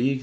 1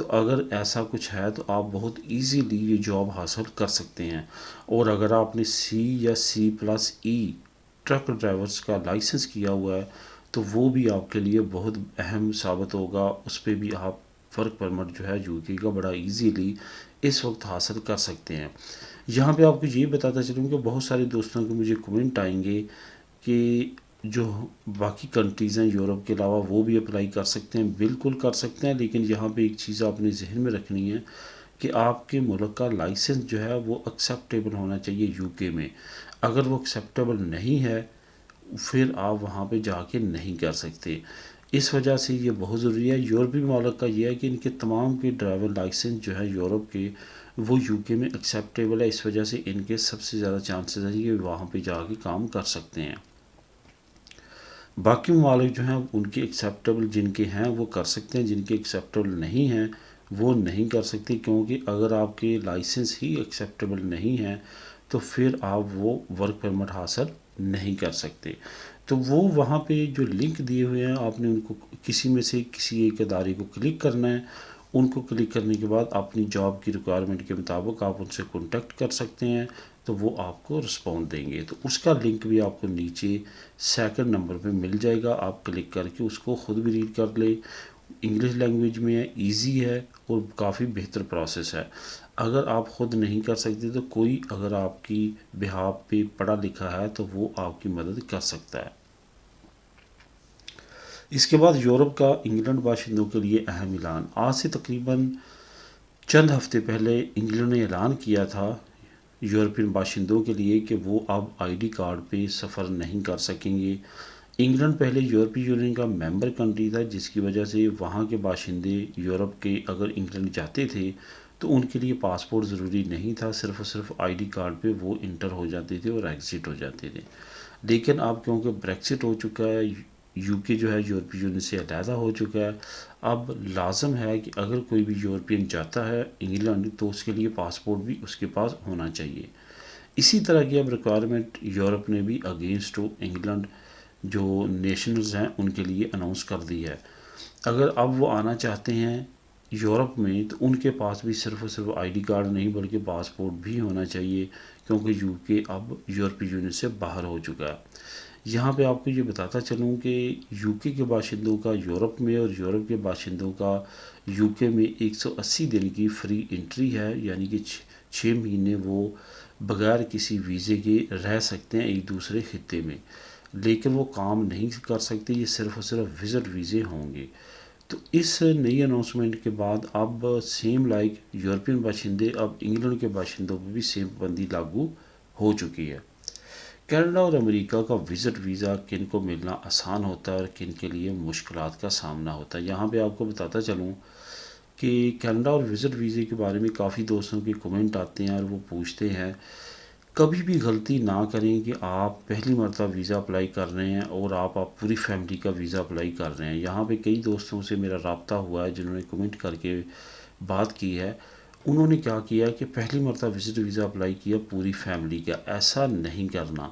تو اگر ایسا کچھ ہے تو آپ بہت ایزیلی یہ جاب حاصل کر سکتے ہیں۔ اور اگر آپ نے سی یا C+E ٹرک ڈرائیورس کا لائسنس کیا ہوا ہے تو وہ بھی آپ کے لیے بہت اہم ثابت ہوگا، اس پہ بھی آپ ورک پرمٹ جو ہے UK کا بڑا ایزیلی اس وقت حاصل کر سکتے ہیں۔ یہاں پہ آپ کو یہ بتاتا چلوں کہ بہت سارے دوستوں کے مجھے کمنٹ آئیں گے کہ جو باقی کنٹریز ہیں یورپ کے علاوہ وہ بھی اپلائی کر سکتے ہیں۔ بالکل کر سکتے ہیں، لیکن یہاں پہ ایک چیز آپ نے ذہن میں رکھنی ہے کہ آپ کے ملک کا لائسنس جو ہے وہ ایکسیپٹیبل ہونا چاہیے UK میں۔ اگر وہ ایکسیپٹیبل نہیں ہے پھر آپ وہاں پہ جا کے نہیں کر سکتے۔ اس وجہ سے یہ بہت ضروری ہے۔ یورپی ممالک کا یہ ہے کہ ان کے تمام کے ڈرائیور لائسنس جو ہے یورپ کے وہ UK میں ایکسیپٹیبل ہے، اس وجہ سے ان کے سب سے زیادہ چانسز ہیں کہ وہاں پہ جا کے کام کر سکتے ہیں۔ باقی ممالک جو ہیں ان کے ایکسیپٹیبل جن کے ہیں وہ کر سکتے ہیں، جن کے ایکسیپٹیبل نہیں ہیں وہ نہیں کر سکتے، کیونکہ اگر آپ کے لائسنس ہی ایکسیپٹیبل نہیں ہیں تو پھر آپ وہ ورک پرمٹ حاصل نہیں کر سکتے۔ تو وہ وہاں پہ جو لنک دیے ہوئے ہیں آپ نے ان کو کسی میں سے کسی ایک ادارے کو کلک کرنا ہے۔ ان کو کلک کرنے کے بعد اپنی جاب کی ریکوائرمنٹ کے مطابق آپ ان سے کانٹیکٹ کر سکتے ہیں، تو وہ آپ کو رسپونڈ دیں گے۔ تو اس کا لنک بھی آپ کو نیچے سیکنڈ نمبر پہ مل جائے گا، آپ کلک کر کے اس کو خود بھی ریڈ کر لیں۔ انگلش لینگویج میں ہے، ایزی ہے اور کافی بہتر پروسیس ہے۔ اگر آپ خود نہیں کر سکتے تو کوئی اگر آپ کی بہاف پہ پڑھا لکھا ہے تو وہ آپ کی مدد کر سکتا ہے۔ اس کے بعد یورپ کا انگلینڈ باشندوں کے لیے اہم اعلان۔ آج سے تقریباً چند ہفتے پہلے انگلینڈ نے اعلان کیا تھا یورپین باشندوں کے لیے کہ وہ اب ID کارڈ پہ سفر نہیں کر سکیں گے۔ انگلینڈ پہلے یورپی یونین کا ممبر کنٹری تھا، جس کی وجہ سے وہاں کے باشندے یورپ کے اگر انگلینڈ جاتے تھے تو ان کے لیے پاسپورٹ ضروری نہیں تھا، صرف اور صرف ID کارڈ پہ وہ انٹر ہو جاتے تھے اور ایگزٹ ہو جاتے تھے۔ لیکن اب کیونکہ بریکسٹ ہو چکا ہے، UK جو ہے یورپی یونین سے علیحدہ ہو چکا ہے، اب لازم ہے کہ اگر کوئی بھی یورپین جاتا ہے انگلینڈ تو اس کے لیے پاسپورٹ بھی اس کے پاس ہونا چاہیے۔ اسی طرح کی اب ریکوائرمنٹ یورپ نے بھی اگینسٹ انگلینڈ جو نیشنلز ہیں ان کے لیے اناؤنس کر دی ہے۔ اگر اب وہ آنا چاہتے ہیں یورپ میں تو ان کے پاس بھی صرف اور صرف ID کارڈ نہیں بلکہ پاسپورٹ بھی ہونا چاہیے، کیونکہ UK اب یورپی یونین سے باہر ہو چکا ہے۔ یہاں پہ آپ کو یہ بتاتا چلوں کہ UK کے باشندوں کا یورپ میں اور یورپ کے باشندوں کا UK میں 180 دن کی فری انٹری ہے، یعنی کہ 6 مہینے وہ بغیر کسی ویزے کے رہ سکتے ہیں ایک دوسرے خطے میں، لیکن وہ کام نہیں کر سکتے، یہ صرف اور صرف وزٹ ویزے ہوں گے۔ تو اس نئی اناؤنسمنٹ کے بعد اب سیم لائک یورپین باشندے اب انگلینڈ کے باشندوں پہ بھی سیم پابندی لاگو ہو چکی ہے۔ کینیڈا اور امریکہ کا وزٹ ویزا کن کو ملنا آسان ہوتا ہے اور کن کے لیے مشکلات کا سامنا ہوتا ہے۔ یہاں پہ آپ کو بتاتا چلوں کہ کینیڈا اور وزٹ ویزے کے بارے میں کافی دوستوں کے کمنٹ آتے ہیں اور وہ پوچھتے ہیں کبھی بھی غلطی نہ کریں کہ آپ پہلی مرتبہ ویزا اپلائی کر رہے ہیں اور آپ پوری فیملی کا ویزا اپلائی کر رہے ہیں۔ یہاں پہ کئی دوستوں سے میرا رابطہ ہوا ہے جنہوں نے کمنٹ کر کے بات کی ہے، انہوں نے کیا کیا کہ پہلی مرتبہ وزٹ ویزا اپلائی کیا پوری فیملی کا۔ ایسا نہیں کرنا۔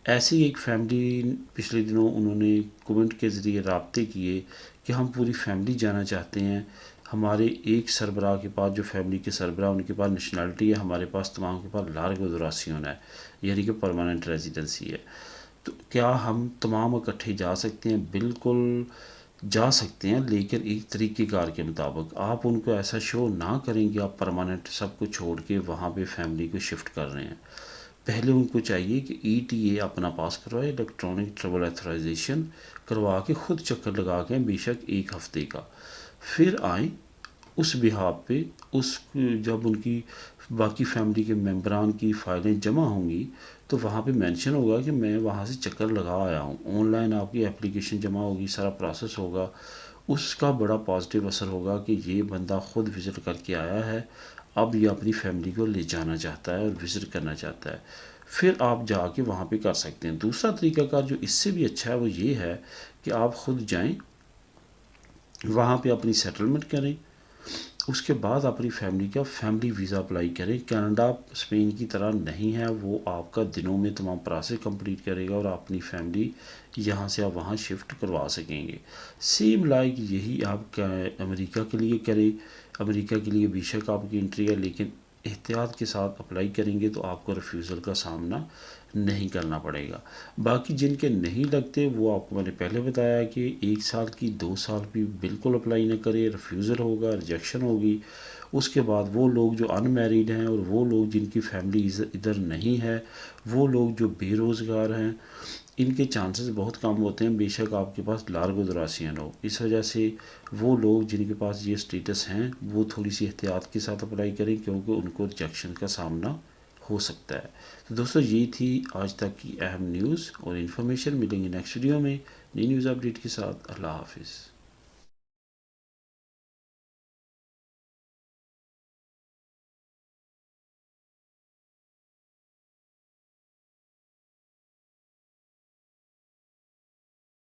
ایسی ایک فیملی پچھلے دنوں انہوں نے کمنٹ کے ذریعے رابطے کیے کہ ہم پوری فیملی جانا چاہتے ہیں، ہمارے ایک سربراہ کے پاس جو فیملی کے سربراہ ان کے پاس نیشنلٹی ہے، ہمارے پاس تمام کے پاس لارگو دوراسیون ہے، یعنی کہ پرماننٹ ریزیڈنسی ہے، تو کیا ہم تمام اکٹھے جا سکتے ہیں؟ بالکل جا سکتے ہیں، لیکن ایک طریقہ کار کے مطابق۔ آپ ان کو ایسا شو نہ کریں کہ آپ پرماننٹ سب کو چھوڑ کے وہاں پہ فیملی کو شفٹ کر رہے ہیں۔ پہلے ان کو چاہیے کہ ETA اپنا پاس کروائے، الیکٹرانک ٹریول ایتھرائزیشن کروا کے خود چکر لگا کے بے شک 1 ہفتے کا، پھر آئیں اس بہاف پہ جب ان کی باقی فیملی کے ممبران کی فائلیں جمع ہوں گی تو وہاں پہ مینشن ہوگا کہ میں وہاں سے چکر لگا آیا ہوں۔ آن لائن آپ کی اپلیکیشن جمع ہوگی، سارا پروسیس ہوگا، اس کا بڑا پازیٹیو اثر ہوگا کہ یہ بندہ خود وزٹ کر کے آیا ہے، اب یہ اپنی فیملی کو لے جانا چاہتا ہے اور وزٹ کرنا چاہتا ہے، پھر آپ جا کے وہاں پہ کر سکتے ہیں۔ دوسرا طریقہ کار جو اس سے بھی اچھا ہے وہ یہ ہے کہ آپ خود جائیں، وہاں پہ اپنی سیٹلمنٹ کریں اس کے بعد اپنی فیملی کا فیملی ویزا اپلائی کریں۔ کینیڈا اسپین کی طرح نہیں ہے، وہ آپ کا دنوں میں تمام پروسیس کمپلیٹ کرے گا اور اپنی فیملی یہاں سے آپ وہاں شفٹ کروا سکیں گے۔ سیم لائک یہی آپ امریکہ کے لیے کریں۔ امریکہ کے لیے بے شک آپ کی انٹری ہے، لیکن احتیاط کے ساتھ اپلائی کریں گے تو آپ کو ریفیوزل کا سامنا نہیں کرنا پڑے گا۔ باقی جن کے نہیں لگتے وہ آپ کو میں نے پہلے بتایا کہ 1 سال کی 2 سال بھی بالکل اپلائی نہ کرے، ریفیوزل ہوگا، ریجیکشن ہوگی۔ اس کے بعد وہ لوگ جو ان میریڈ ہیں اور وہ لوگ جن کی فیملی ادھر نہیں ہے، وہ لوگ جو بے روزگار ہیں، ان کے چانسز بہت کم ہوتے ہیں، بے شک آپ کے پاس لارگو دراسین ہو۔ اس وجہ سے وہ لوگ جن کے پاس یہ سٹیٹس ہیں وہ تھوڑی سی احتیاط کے ساتھ اپلائی کریں، کیونکہ ان کو ریجیکشن کا سامنا ہو سکتا ہے۔ تو دوستو یہ تھی آج تک کی اہم نیوز اور انفارمیشن۔ ملیں گے نیکسٹ ویڈیو میں نئی نیوز اپڈیٹ کے ساتھ۔ اللہ حافظ۔